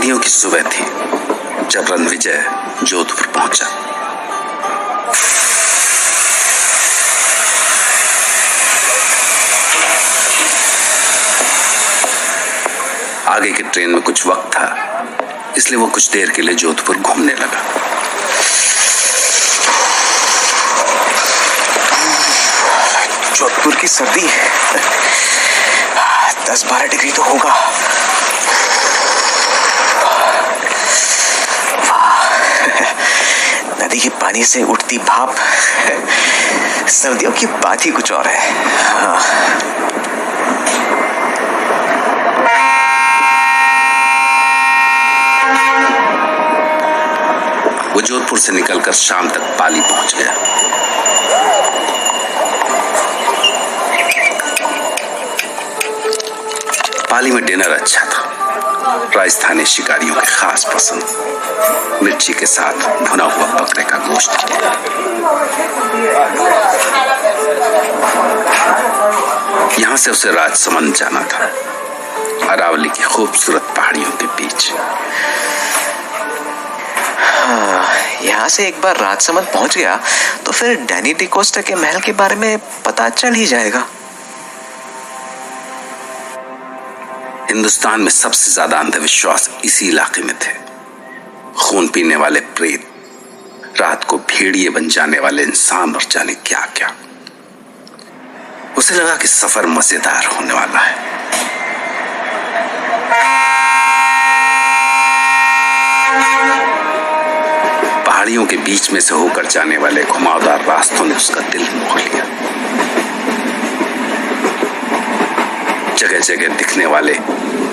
सर्दियों की सुबह थी जब रणविजय जोधपुर पहुंचा। आगे की ट्रेन में कुछ वक्त था, इसलिए वो कुछ देर के लिए जोधपुर घूमने लगा। जोधपुर की सर्दी 10-12 डिग्री तो होगा। नदी के पानी से उठती भाप सर्दियों की बात ही कुछ और है। वो जोधपुर से निकलकर शाम तक पाली पहुंच गया। पाली में डिनर अच्छा था। राजस्थानी शिकारियों के खास पसंद, मिर्ची के साथ भुना हुआ बकरे का गोश्त। यहां से उसे राजसमंद जाना था, अरावली की खूबसूरत पहाड़ियों के बीच। यहाँ से एक बार राजसमंद पहुंच गया तो फिर डैनी डिकोस्टा के महल के बारे में पता चल ही जाएगा। हिंदुस्तान में सबसे ज्यादा अंधविश्वास इसी इलाके में थे। खून पीने वाले प्रेत, रात को भेड़िए बन जाने वाले इंसान और जाने क्या क्या। उसे लगा कि सफर मजेदार होने वाला है। पहाड़ियों के बीच में से होकर जाने वाले घुमावदार रास्तों ने उसका दिल मोह लिया। जगह जगह दिखने वाले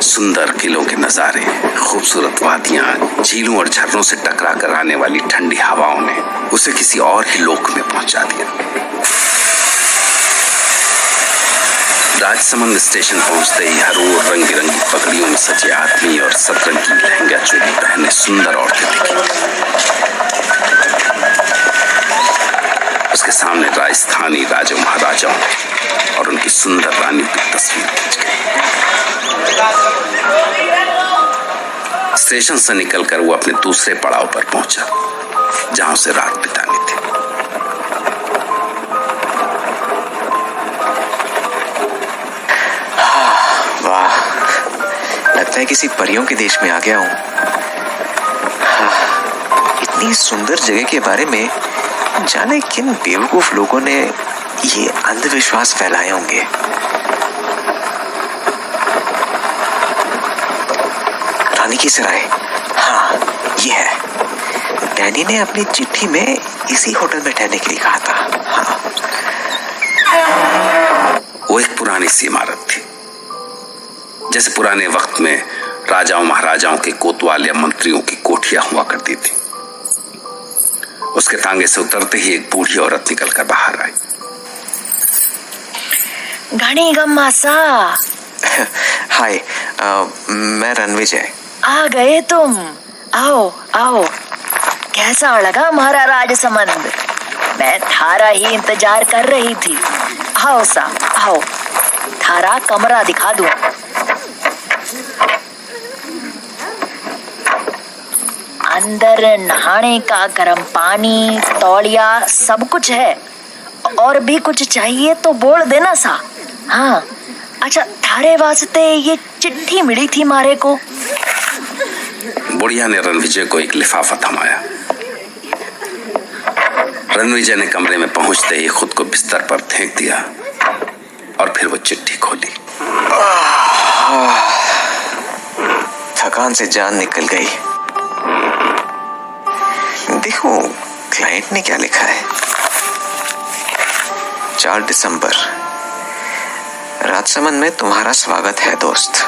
सुंदर किलों के नजारे, खूबसूरत वादियां, झीलों और झरनों से टकरा कर आने वाली ठंडी हवाओं ने उसे किसी और ही लोक में पहुंचा दिया। राजसमंद स्टेशन पहुंचते ही हर ओर रंग बिरंगी पगड़ियों में सजे आदमी और सतरंगी लहंगा चोली पहने सुंदर औरतें दिखी। उसके सामने राजस्थानी राजा महाराजाओं और उनकी सुंदर रानियों की तस्वीर खींच गई। स्टेशन से निकलकर वो अपने दूसरे पड़ाव पर पहुंचा, जहां उसे रात बितानी थी। वाह, लगता है किसी परियों के देश में आ गया हूं। इतनी सुंदर जगह के बारे में जाने किन बेवकूफ लोगों ने ये अंधविश्वास फैलाए होंगे। रानी की सराय, हाँ ये है। डैनी ने अपनी चिट्ठी में इसी होटल में ठहरने के लिए कहा था। हाँ। वो एक पुरानी सी इमारत थी, जैसे पुराने वक्त में राजाओं महाराजाओं के कोतवाल या मंत्रियों की कोठियां हुआ करती थी। उसके तांगे से उतरते ही एक बूढ़ी औरत निकलकर बाहर आई। घनी गम्मासा। हाय, मैं रणविजय। आ गए तुम? आओ आओ। कैसा लगा हमारा राजसमंद? मैं थारा ही इंतजार कर रही थी। आओ सा आओ, थारा कमरा दिखा दूं। अंदर नहाने का गर्म पानी, तौलिया, सब कुछ है। और भी कुछ चाहिए तो बोल देना सा। हाँ अच्छा, थारे वास्ते ये चिट्ठी मिली थी मारे को। बुढ़िया ने रणविजय को एक लिफाफा थमाया। रणविजय ने कमरे में पहुंचते ही खुद को बिस्तर पर फेंक दिया और फिर वो चिट्ठी खोली। थकान से जान निकल गई। देखो क्लाइंट ने क्या लिखा है। 4 दिसंबर, राजसमंद में तुम्हारा स्वागत है दोस्त।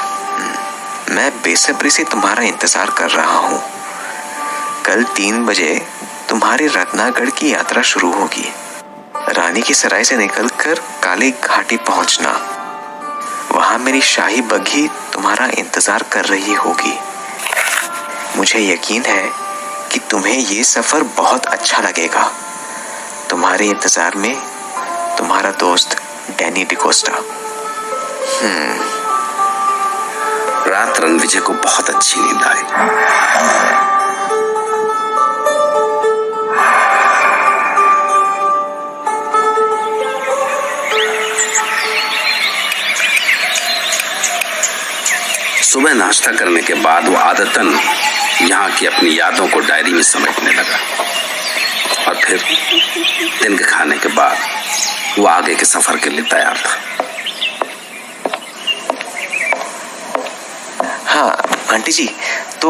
मैं बेसब्री से तुम्हारा इंतजार कर रहा हूँ। कल 3 बजे तुम्हारी रत्नागढ़ की यात्रा शुरू होगी। रानी की सराय से निकलकर काली घाटी पहुंचना। वहां मेरी शाही बग्घी तुम्हारा इंतजार कर रही होगी। मुझे यकीन है कि तुम्हें ये सफर बहुत अच्छा लगेगा। तुम्हारे इंतजार में तुम्हारा दोस्त डैनी डिकोस्टा। रात रणविजय को बहुत अच्छी नींद आई। सुबह नाश्ता करने के बाद वो आदतन यहाँ की अपनी यादों को डायरी में समेटने लगा और फिर दिन के खाने के बाद वो आगे के सफर के लिए तैयार था। हाँ आंटी जी, तो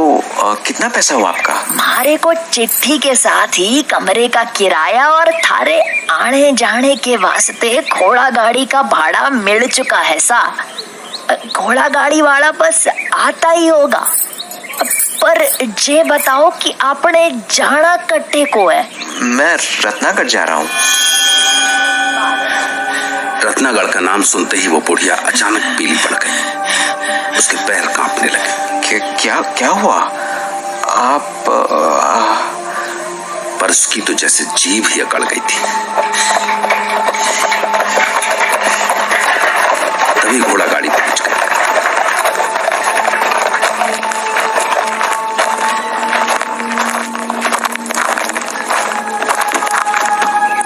कितना पैसा हुआ आपका? हमारे को चिट्ठी के साथ ही कमरे का किराया और थारे आने जाने के वास्ते घोड़ा गाड़ी का भाड़ा मिल चुका है सा। घोड़ा गाड़ी वाला बस आता ही होगा। पर ये बताओ कि आपने जाना कट्टे को है? मैं रत्नागढ़ जा रहा हूँ। रत्नागढ़ का नाम सुनते ही वो बुढ़िया अचानक पीली पड़ गई। उसके पैर कांपने लगे। क्या हुआ? आप पर उसकी तो जैसे जीभ ही अकड़ गई थी। तभी घोड़ा गाड़ी पहुंच गई।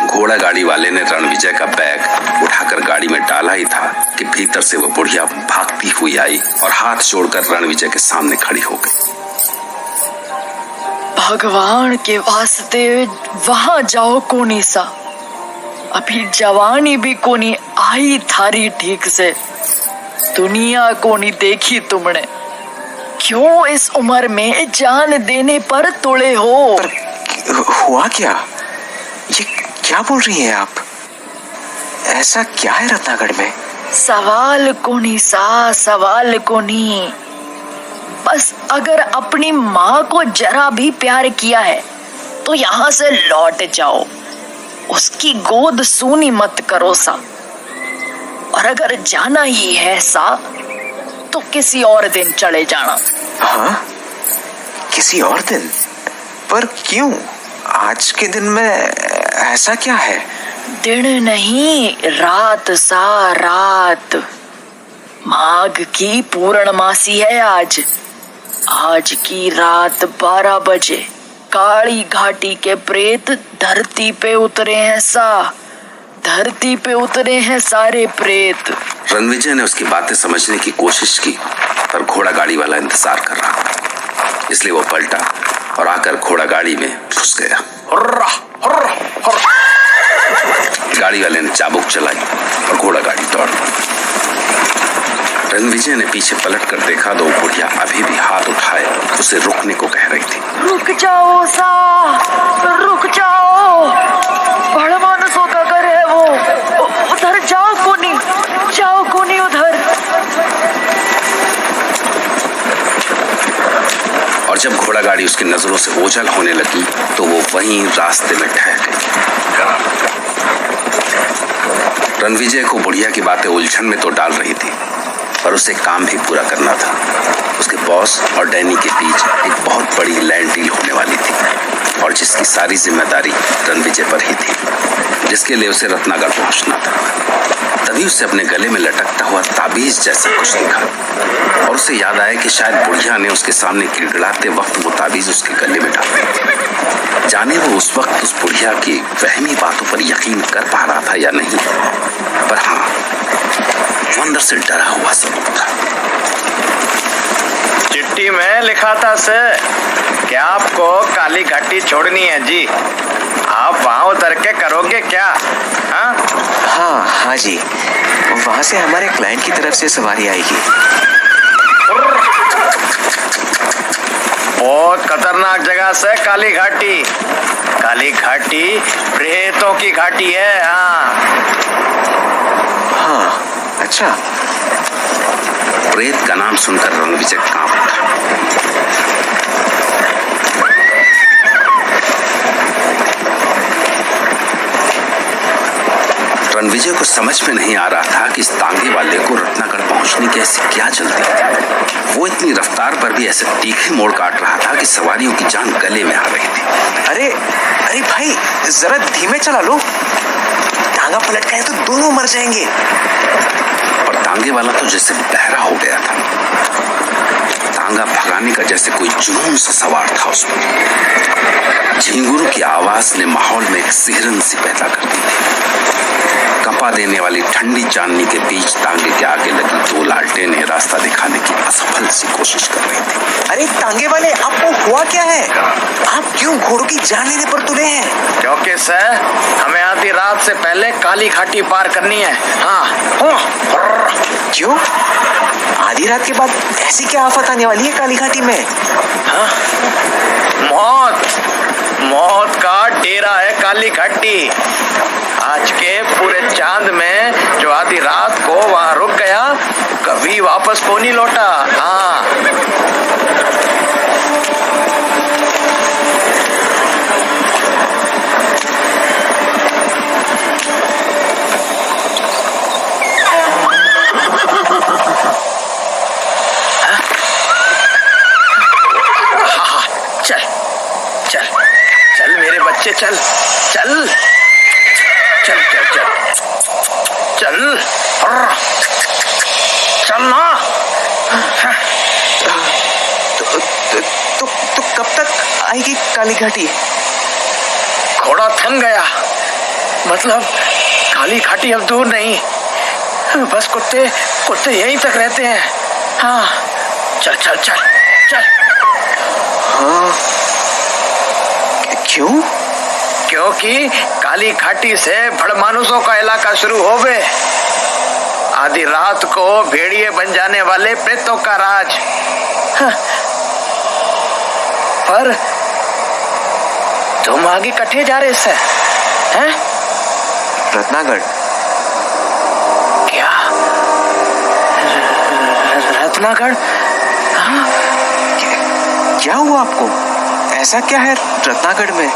घोड़ा गाड़ी वाले ने रणविजय का बैग उठाकर गाड़ी में डाला ही था कि भीतर से वो बुढ़िया भागती हुई आई और हाथ जोड़कर रणविजय के सामने खड़ी हो गई। भगवान के वास्ते वहां जाओ कोनी सा। अभी जवानी भी कोनी आई थारी ठीक से। दुनिया कोनी देखी तुमने। क्यों इस उम्र में जान देने पर तुले हो? पर हुआ क्या? ये क्या बोल रही हैं आप? ऐसा क्या है रत्नागढ़ में? सवाल कोनी सा, सवाल कोनी। बस अगर अपनी माँ को जरा भी प्यार किया है तो यहाँ से लौट जाओ। उसकी गोद सूनी मत करो सा। और अगर जाना ही है सा तो किसी और दिन चले जाना। हाँ, किसी और दिन? पर क्यों? आज के दिन में ऐसा क्या है? दिन नहीं, रात सा, रात। माघ की पूर्णमासी है आज। आज की रात 12 बजे काली घाटी के प्रेत धरती पे उतरे हैं सा। धरती पे उतरे हैं सारे प्रेत। रणविजय ने उसकी बातें समझने की कोशिश की, पर घोड़ा गाड़ी वाला इंतजार कर रहा था। इसलिए वो पलटा और आकर घोड़ा गाड़ी में घुस गया। Hurrah, hurrah, hurrah. गाड़ी वाले ने चाबुक चलाई और घोड़ा गाड़ी दौड़। रणविजय ने पीछे पलट कर देखा तो बुढ़िया अभी भी हाथ उठाए उसे रुकने को कह रही थी। रुक जाओ सा, रुक जाओ। बड़ा मानसों का घर है वो। उधर जाओ कोनी, जाओ कोनी उधर। और जब घोड़ा गाड़ी उसकी नजरों से ओझल होने लगी तो वो वहीं रास्ते में ठहर गई। रणविजय को बुढ़िया की बातें उलझन में तो डाल रही थी, पर उसे काम भी पूरा करना था। उसके बॉस और डैनी के बीच एक बहुत बड़ी लैंड डील होने वाली थी और जिसकी सारी जिम्मेदारी रणविजय पर ही थी, जिसके लिए उसे रत्नागढ़ पहुंचना था। तभी उसे अपने गले में लटकता हुआ ताबीज जैसा कुछ दिखा और उसे याद आया कि शायद बुढ़िया ने उसके सामने गिड़गिड़ाते वक्त वो ताबीज उसके गले में डाल दी। जाने वो उस वक्त उस बुढ़िया की वहमी बातों पर यकीन कर पा रहा था या नहीं, पर हाँ, वो अंदर से डरा हुआ जरूर था। चिट्ठी में लिखा था से क्या आपको काली घाटी छोड़नी है जी? आप वहाँ उतर के करोगे क्या? हाँ जी, वहाँ से हमारे क्लाइंट की तरफ से सवारी आएगी। बहुत खतरनाक जगह से काली घाटी। काली घाटी प्रेतों की घाटी है। हाँ, अच्छा। प्रेत का नाम सुनकर रणविजय कांप उठा। रणविजय को समझ में नहीं आ रहा था कि इस तांगे वाले को रत्नागढ़ पहुंचने की ऐसी क्या जल्दी है। वो इतनी रफ्तार पर भी ऐसे तीखे मोड़ काट रहा था कि सवारियों की जान गले में आ रही थी। अरे भाई, जरा धीमे चला लो। तांगा पलट गए तो दोनों मर जाएंगे। और तांगे वाला तो जैसे बहरा हो गया था। तांगा भगाने का जैसे कोई जुनून सा सवार था उस पर। झिंगुरों की आवाज ने माहौल में एक सिहरन सी पैदा कर दी थी। कंपा देने वाली ठंडी चांदनी के बीच तांगे के आगे लगी दो लालटेनें रास्ता दिखाने की असफल सी कोशिश कर रही थी। अरे तांगे वाले, आपको हुआ क्या है? आप क्यों घोड़ों की जान लेने पर तुले हैं? क्योंकि सर हमें आधी रात से पहले काली घाटी पार करनी है। हाँ। क्यों? आधी रात के बाद ऐसी क्या आफत आने वाली है काली घाटी में? हाँ? मौत का डेरा है काली घाटी। आज के पूरे चांद में जो आधी रात को वहां रुक गया, कभी वापस को नहीं लौटा। हाँ। चल मेरे बच्चे, चल चल चल चल चल चल ना। तो कब तक आएगी काली घाटी? घोड़ा थम गया, मतलब काली घाटी अब दूर नहीं, बस कुत्ते यहीं तक रहते हैं। हाँ चल चल चल चल। हाँ, क्यों? क्योंकि काली घाटी से भड़मानुसों का इलाका शुरू हो गए। आधी रात को भेड़िए बन जाने वाले प्रेतों का राज। हाँ। पर तुम आगे कटे जा रहे से हैं? रत्नागढ़। क्या? रत्नागढ़? हाँ? क्या हुआ आपको? ऐसा क्या है रत्नागढ़ में?